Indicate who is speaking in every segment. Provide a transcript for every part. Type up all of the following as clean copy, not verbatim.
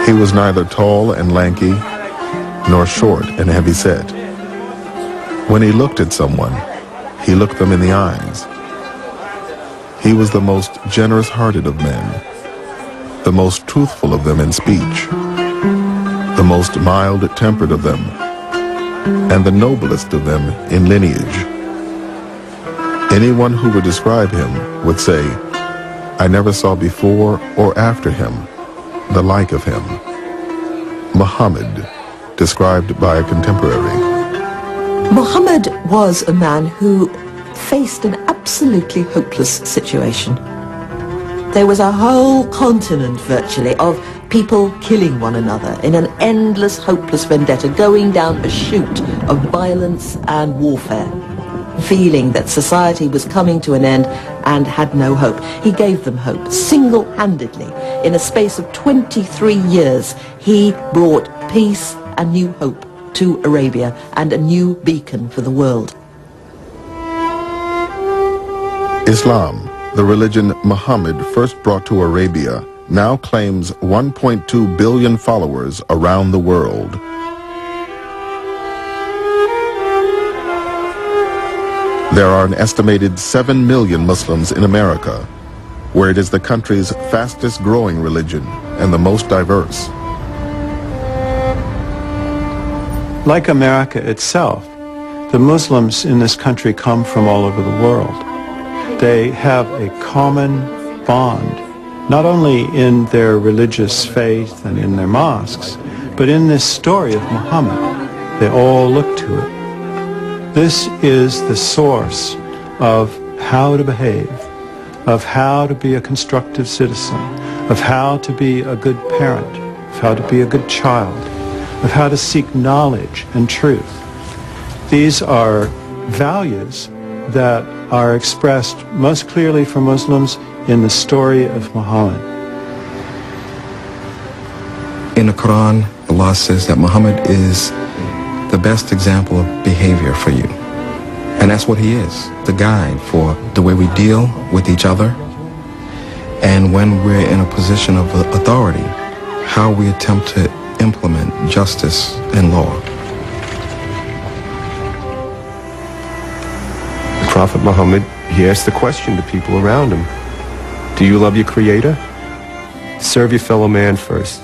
Speaker 1: He was neither tall and lanky, nor short and heavy-set. When he looked at someone, he looked them in the eyes. He was the most generous-hearted of men, the most truthful of them in speech, the most mild-tempered of them, and the noblest of them in lineage. Anyone who would describe him would say, "I never saw before or after him the like of him." Muhammad, described by a contemporary.
Speaker 2: Muhammad was a man who faced an absolutely hopeless situation. There was a whole continent, virtually, of people killing one another in an endless, hopeless vendetta, going down a chute of violence and warfare, feeling that society was coming to an end and had no hope. He gave them hope, single-handedly. In a space of 23 years, he brought peace and new hope to Arabia and a new beacon for the world.
Speaker 1: Islam, the religion Muhammad first brought to Arabia, now claims 1.2 billion followers around the world. There are an estimated 7 million Muslims in America, where it is the country's fastest growing religion and the most diverse.
Speaker 3: Like America itself, the Muslims in this country come from all over the world. They have a common bond, not only in their religious faith and in their mosques, but in this story of Muhammad. They all look to it. This is the source of how to behave, of how to be a constructive citizen, of how to be a good parent, of how to be a good child, of how to seek knowledge and truth. These are values that are expressed most clearly for Muslims in the story of Muhammad.
Speaker 4: In the Quran, Allah says that Muhammad is the best example of behavior for you. And that's what he is, the guide for the way we deal with each other, and when we're in a position of authority, how we attempt to implement justice and law.
Speaker 5: Prophet Muhammad, he asked the question to people around him. Do you love your Creator? Serve your fellow man first.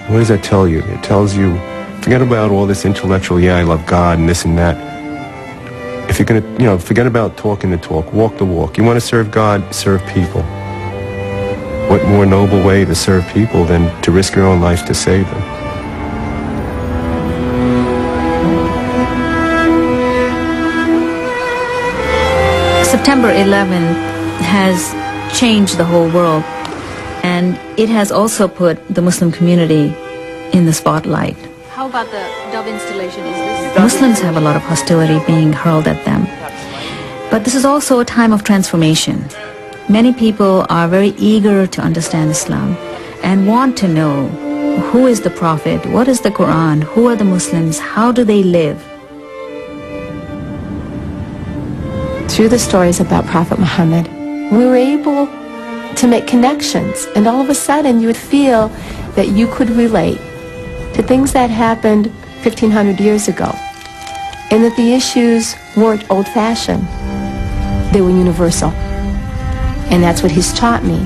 Speaker 5: What does that tell you? It tells you, forget about all this intellectual, yeah, I love God and this and that. If you're going to, forget about talking the talk, walk the walk. You want to serve God, serve people. What more noble way to serve people than to risk your own life to save them?
Speaker 6: September 11th has changed the whole world, and it has also put the Muslim community in the spotlight.
Speaker 7: How about the dove installation?
Speaker 6: Muslims have a lot of hostility being hurled at them. But this is also a time of transformation. Many people are very eager to understand Islam and want to know who is the Prophet, what is the Quran, who are the Muslims, how do they live?
Speaker 8: Through the stories about Prophet Muhammad, we were able to make connections, and all of a sudden you would feel that you could relate to things that happened 1,500 years ago, and that the issues weren't old-fashioned, they were universal. And that's what he's taught me.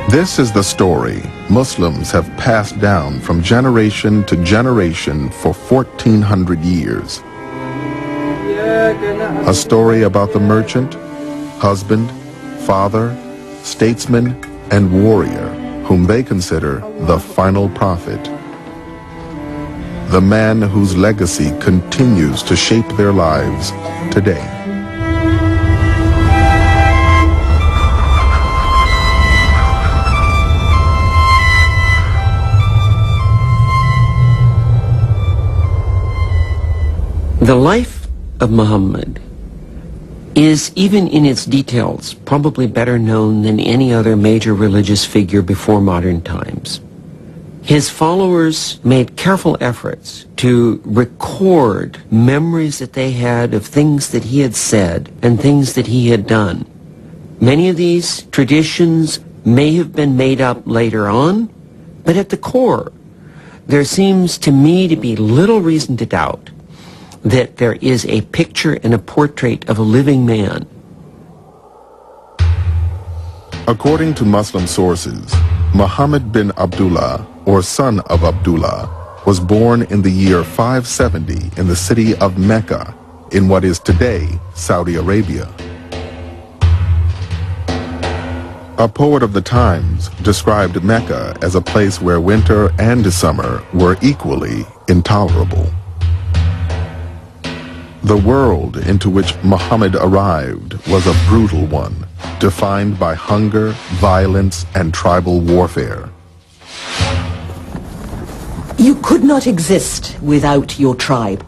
Speaker 1: This is the story Muslims have passed down from generation to generation for 1,400 years. A story about the merchant, husband, father, statesman, and warrior whom they consider the final prophet. The man whose legacy continues to shape their lives today.
Speaker 9: The life of Muhammad is, even in its details, probably better known than any other major religious figure before modern times. His followers made careful efforts to record memories that they had of things that he had said and things that he had done. Many of these traditions, may have been made up later on, but at the core, there seems to me to be little reason to doubt that there is a picture and a portrait of a living man.
Speaker 1: According to Muslim sources, Muhammad bin Abdullah, or son of Abdullah, was born in the year 570 in the city of Mecca, in what is today Saudi Arabia. A poet of the times described Mecca as a place where winter and summer were equally intolerable. The world into which Muhammad arrived was a brutal one, defined by hunger, violence, and tribal warfare.
Speaker 2: You could not exist without your tribe.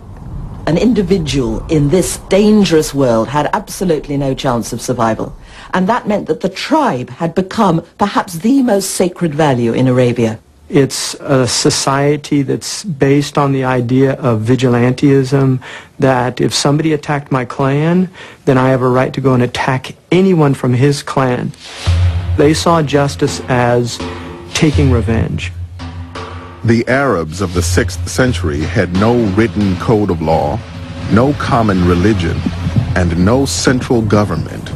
Speaker 2: An individual in this dangerous world had absolutely no chance of survival. And that meant that the tribe had become perhaps the most sacred value in Arabia.
Speaker 10: It's a society that's based on the idea of vigilantism, that if somebody attacked my clan, then I have a right to go and attack anyone from his clan. They saw justice as taking revenge.
Speaker 1: The Arabs of the 6th century had no written code of law, no common religion, and no central government.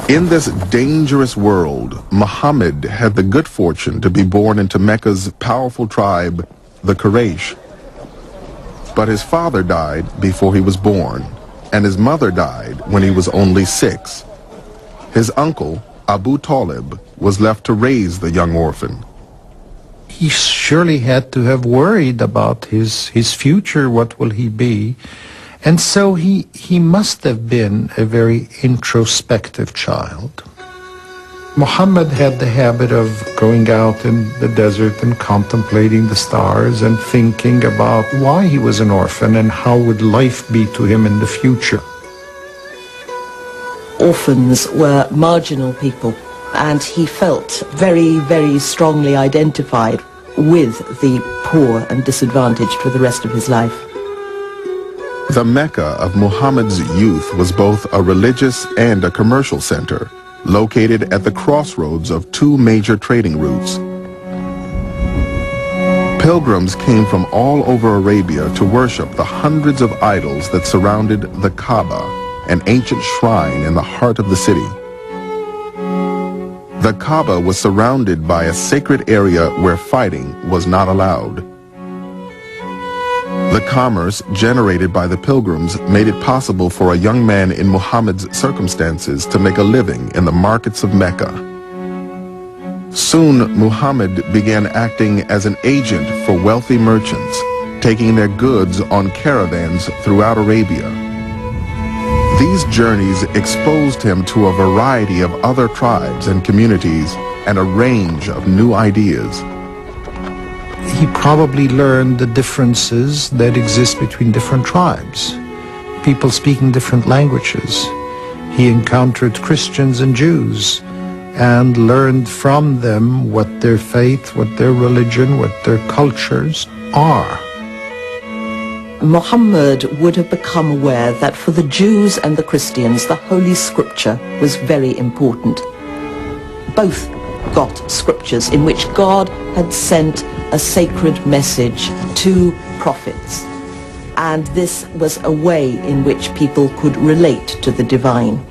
Speaker 1: In this dangerous world, Muhammad had the good fortune to be born into Mecca's powerful tribe, the Quraysh. But his father died before he was born, and his mother died when he was only 6. His uncle, Abu Talib, was left to raise the young orphan.
Speaker 11: He surely had to have worried about his future, what will he be? And so he must have been a very introspective child. Muhammad had the habit of going out in the desert and contemplating the stars and thinking about why he was an orphan and how would life be to him in the future.
Speaker 2: Orphans were marginal people, and he felt very, very strongly identified with the poor and disadvantaged for the rest of his life.
Speaker 1: The Mecca of Muhammad's youth was both a religious and a commercial center, located at the crossroads of 2 major trading routes. Pilgrims came from all over Arabia to worship the hundreds of idols that surrounded the Kaaba, an ancient shrine in the heart of the city. The Kaaba was surrounded by a sacred area where fighting was not allowed. The commerce generated by the pilgrims made it possible for a young man in Muhammad's circumstances to make a living in the markets of Mecca. Soon, Muhammad began acting as an agent for wealthy merchants, taking their goods on caravans throughout Arabia. These journeys exposed him to a variety of other tribes and communities and a range of new ideas.
Speaker 11: He probably learned the differences that exist between different tribes, people speaking different languages. He encountered Christians and Jews and learned from them what their faith, what their religion, what their cultures are.
Speaker 2: Muhammad would have become aware that for the Jews and the Christians, the Holy Scripture was very important. Both got scriptures in which God had sent a sacred message to prophets. And this was a way in which people could relate to the divine.